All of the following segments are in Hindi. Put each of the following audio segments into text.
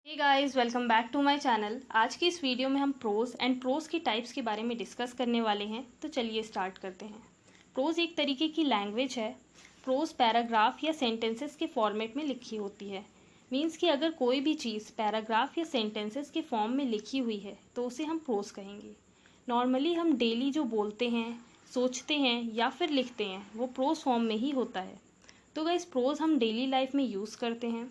Hey guys, welcome back to my channel. आज की इस वीडियो में हम प्रोज की टाइप्स के बारे में डिस्कस करने वाले हैं। तो चलिए स्टार्ट करते हैं। प्रोज एक तरीके की लैंग्वेज है। प्रोज पैराग्राफ या सेंटेंसेस के फॉर्मेट में लिखी होती है। मीन्स कि अगर कोई भी चीज़ पैराग्राफ या सेंटेंसेस के फॉर्म में लिखी हुई है तो उसे हम प्रोज कहेंगे। नॉर्मली हम डेली जो बोलते हैं, सोचते हैं या फिर लिखते हैं वो प्रोज फॉर्म में ही होता है। तो गाइस, प्रोज हम डेली लाइफ में यूज़ करते हैं।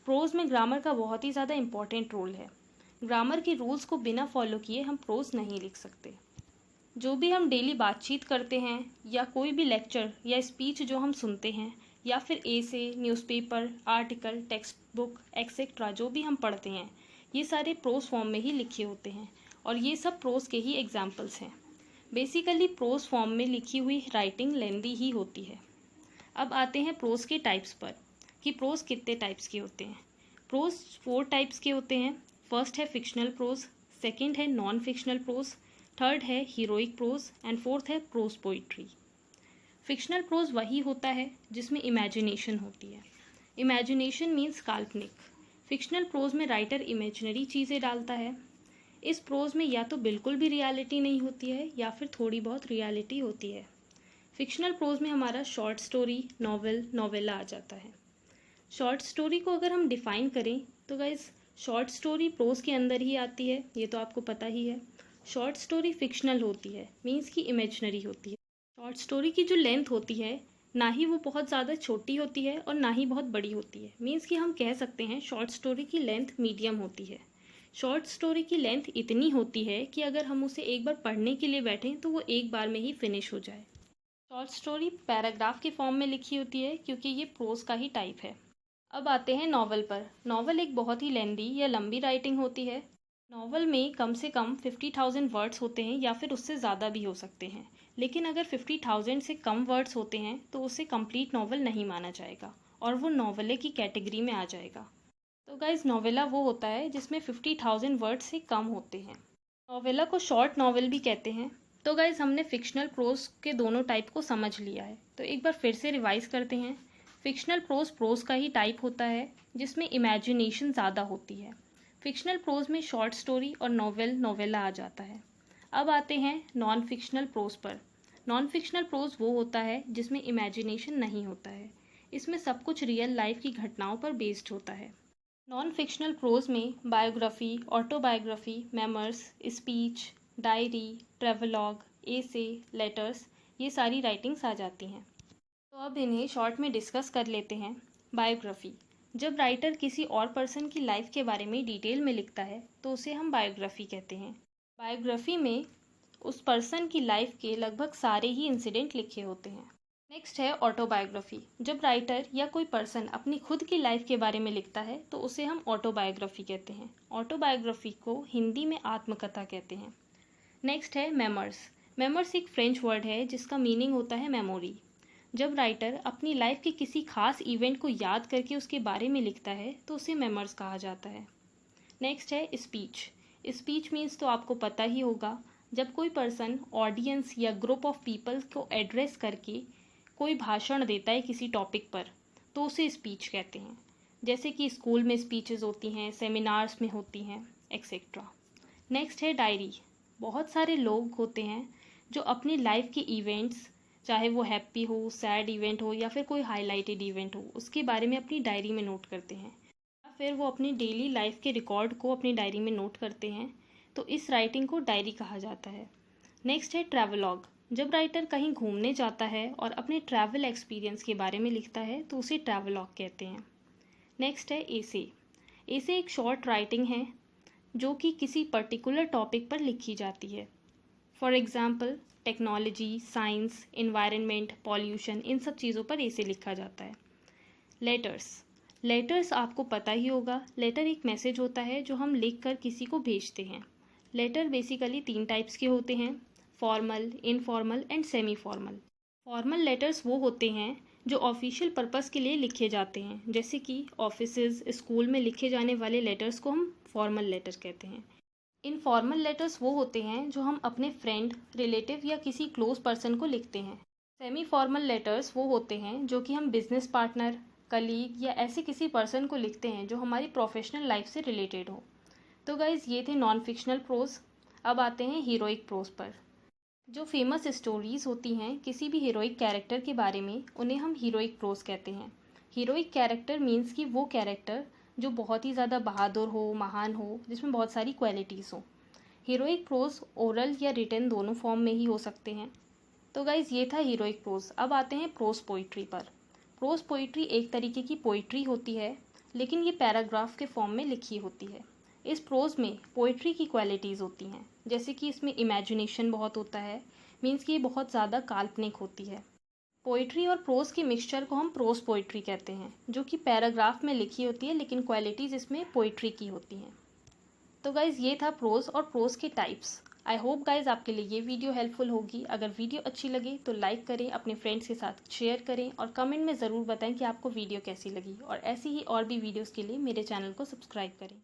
प्रोज में ग्रामर का बहुत ही ज़्यादा इम्पॉर्टेंट रोल है। ग्रामर के रूल्स को बिना फॉलो किए हम प्रोज नहीं लिख सकते। जो भी हम डेली बातचीत करते हैं या कोई भी लेक्चर या स्पीच जो हम सुनते हैं या फिर essay, newspaper, article, text book etcetera जो भी हम पढ़ते हैं, ये सारे प्रोज फॉर्म में ही लिखे होते हैं और ये सब प्रोज के ही एग्जाम्पल्स हैं। बेसिकली प्रोज फॉर्म में लिखी हुई राइटिंग लेंदी ही होती है। अब आते हैं प्रोज के टाइप्स पर कि प्रोज कितने टाइप्स के होते हैं। प्रोज 4 टाइप्स के होते हैं। फर्स्ट है फिक्शनल प्रोज, सेकंड है नॉन फिक्शनल प्रोज, थर्ड है हीरोइक प्रोज एंड फोर्थ है प्रोज पोइट्री। फिक्शनल प्रोज वही होता है जिसमें इमेजिनेशन होती है। इमेजिनेशन मीन्स काल्पनिक। फिक्शनल प्रोज में राइटर इमेजिनरी चीज़ें डालता है। इस प्रोज में या तो बिल्कुल भी रियलिटी नहीं होती है या फिर थोड़ी बहुत रियलिटी होती है। फिक्शनल प्रोज में हमारा शॉर्ट स्टोरी, नॉवेल, नॉवेला आ जाता है। शॉर्ट स्टोरी को अगर हम डिफ़ाइन करें तो गाइस, शॉर्ट स्टोरी प्रोज के अंदर ही आती है, ये तो आपको पता ही है। शॉर्ट स्टोरी फिक्शनल होती है, मीन्स कि इमेजिनरी होती है। शॉर्ट स्टोरी की जो लेंथ होती है, ना ही वो बहुत ज़्यादा छोटी होती है और ना ही बहुत बड़ी होती है। मीन्स कि हम कह सकते हैं शॉर्ट स्टोरी की लेंथ मीडियम होती है। शॉर्ट स्टोरी की लेंथ इतनी होती है कि अगर हम उसे एक बार पढ़ने के लिए बैठें तो वो एक बार में ही फिनिश हो जाए। शॉर्ट स्टोरी पैराग्राफ के फॉर्म में लिखी होती है क्योंकि ये प्रोज का ही टाइप है। अब आते हैं नॉवल पर। नॉवल एक बहुत ही लेंदी या लंबी राइटिंग होती है। नॉवल में कम से कम 50,000 वर्ड्स होते हैं या फिर उससे ज़्यादा भी हो सकते हैं। लेकिन अगर 50,000 से कम वर्ड्स होते हैं तो उसे कंप्लीट नॉवल नहीं माना जाएगा और वो नॉवेले की कैटेगरी में आ जाएगा। तो गाइज, नॉवेला वो होता है जिसमें 50,000 वर्ड्स से कम होते हैं। नॉवेला को शॉर्ट नॉवल भी कहते हैं। तो गाइज, हमने फिक्शनल प्रोज के दोनों टाइप को समझ लिया है। तो एक बार फिर से रिवाइज करते हैं। फिक्शनल प्रोज का ही टाइप होता है जिसमें इमेजिनेशन ज़्यादा होती है। फिक्शनल प्रोज में शॉर्ट स्टोरी और नॉवेल, नॉवेला आ जाता है। अब आते हैं नॉन फिक्शनल प्रोज पर। नॉन फिक्शनल प्रोज वो होता है जिसमें इमेजिनेशन नहीं होता है। इसमें सब कुछ रियल लाइफ की घटनाओं पर बेस्ड होता है। नॉन फिक्शनल प्रोज में biography, autobiography, memoirs, speech, diary, travelogue, essay, letters, ये सारी राइटिंग्स आ जाती हैं। तो अब इन्हें शॉर्ट में डिस्कस कर लेते हैं। बायोग्राफी, जब राइटर किसी और पर्सन की लाइफ के बारे में डिटेल में लिखता है तो उसे हम बायोग्राफी कहते हैं। बायोग्राफी में उस पर्सन की लाइफ के लगभग सारे ही इंसिडेंट लिखे होते हैं। नेक्स्ट है ऑटोबायोग्राफी। जब राइटर या कोई पर्सन अपनी खुद की लाइफ के बारे में लिखता है तो उसे हम ऑटोबायोग्राफी कहते हैं। ऑटोबायोग्राफी को हिंदी में आत्मकथा कहते हैं। नेक्स्ट है मेमोर्स। मेमोर्स एक फ्रेंच वर्ड है जिसका मीनिंग होता है मेमोरी। जब राइटर अपनी लाइफ के किसी खास इवेंट को याद करके उसके बारे में लिखता है तो उसे मेमोर्स कहा जाता है। नेक्स्ट है स्पीच। स्पीच मीन्स तो आपको पता ही होगा, जब कोई पर्सन ऑडियंस या ग्रुप ऑफ पीपल को एड्रेस करके कोई भाषण देता है किसी टॉपिक पर तो उसे स्पीच कहते हैं। जैसे कि स्कूल में स्पीचेस होती हैं, सेमिनार्स में होती हैं, एक्सेट्रा। नेक्स्ट है डायरी। बहुत सारे लोग होते हैं जो अपनी लाइफ के इवेंट्स, चाहे वो हैप्पी हो, सैड इवेंट हो या फिर कोई हाईलाइटेड इवेंट हो, उसके बारे में अपनी डायरी में नोट करते हैं या फिर वो अपनी डेली लाइफ के रिकॉर्ड को अपनी डायरी में नोट करते हैं। तो इस राइटिंग को डायरी कहा जाता है। नेक्स्ट है ट्रैवलॉग। जब राइटर कहीं घूमने जाता है और अपने ट्रैवल एक्सपीरियंस के बारे में लिखता है तो उसे ट्रैवलॉग कहते हैं। नेक्स्ट है एसे। एसे एक शॉर्ट राइटिंग है जो कि किसी पर्टिकुलर टॉपिक पर लिखी जाती है। For example, technology, science, environment, pollution, इन सब चीज़ों पर ऐसे लिखा जाता है। लेटर्स। लेटर्स आपको पता ही होगा, लेटर एक मैसेज होता है जो हम लिख कर किसी को भेजते हैं। लेटर बेसिकली 3 टाइप्स के होते हैं, formal, informal and semi formal. Formal letters वो होते हैं जो ऑफिशियल पर्पस के लिए लिखे जाते हैं, जैसे कि ऑफिसेज, स्कूल में लिखे जाने वाले लेटर्स को हम फॉर्मल लेटर कहते हैं। इनफॉर्मल लेटर्स वो होते हैं जो हम अपने फ्रेंड, रिलेटिव या किसी क्लोज पर्सन को लिखते हैं। सेमी फॉर्मल लेटर्स वो होते हैं जो कि हम बिजनेस पार्टनर, कलीग या ऐसे किसी पर्सन को लिखते हैं जो हमारी प्रोफेशनल लाइफ से रिलेटेड हो। तो गाइज़ ये थे नॉन फिक्शनल प्रोज। अब आते हैं हीरोइक प्रोज पर। जो फेमस स्टोरीज़ होती हैं किसी भी हीरोइक कैरेक्टर के बारे में, उन्हें हम हीरोइक प्रोज कहते हैं। हीरोइक कैरेक्टर मीन्स कि वो कैरेक्टर जो बहुत ही ज़्यादा बहादुर हो, महान हो, जिसमें बहुत सारी क्वालिटीज़ हो। हीरोइक प्रोज ओरल या रिटन दोनों फॉर्म में ही हो सकते हैं। तो गाइज़ ये था हीरोइक प्रोज। अब आते हैं प्रोज पोइट्री पर। प्रोज पोइट्री एक तरीके की पोइट्री होती है, लेकिन ये पैराग्राफ के फॉर्म में लिखी होती है। इस प्रोज में पोइट्री की क्वालिटीज़ होती हैं, जैसे कि इसमें इमेजिनेशन बहुत होता है, मीन्स कि ये बहुत ज़्यादा काल्पनिक होती है। पोइट्री और प्रोज के मिक्सचर को हम प्रोज पोइट्री कहते हैं, जो कि पैराग्राफ में लिखी होती है लेकिन क्वालिटीज़ इसमें पोइट्री की होती हैं। तो गाइज़ ये था प्रोज और प्रोज के टाइप्स। आई होप गाइज़ आपके लिए ये वीडियो हेल्पफुल होगी। अगर वीडियो अच्छी लगे तो लाइक करें, अपने फ्रेंड्स के साथ शेयर करें और कमेंट में ज़रूर बताएं कि आपको वीडियो कैसी लगी। और ऐसी ही और भी वीडियोज़ के लिए मेरे चैनल को सब्सक्राइब करें।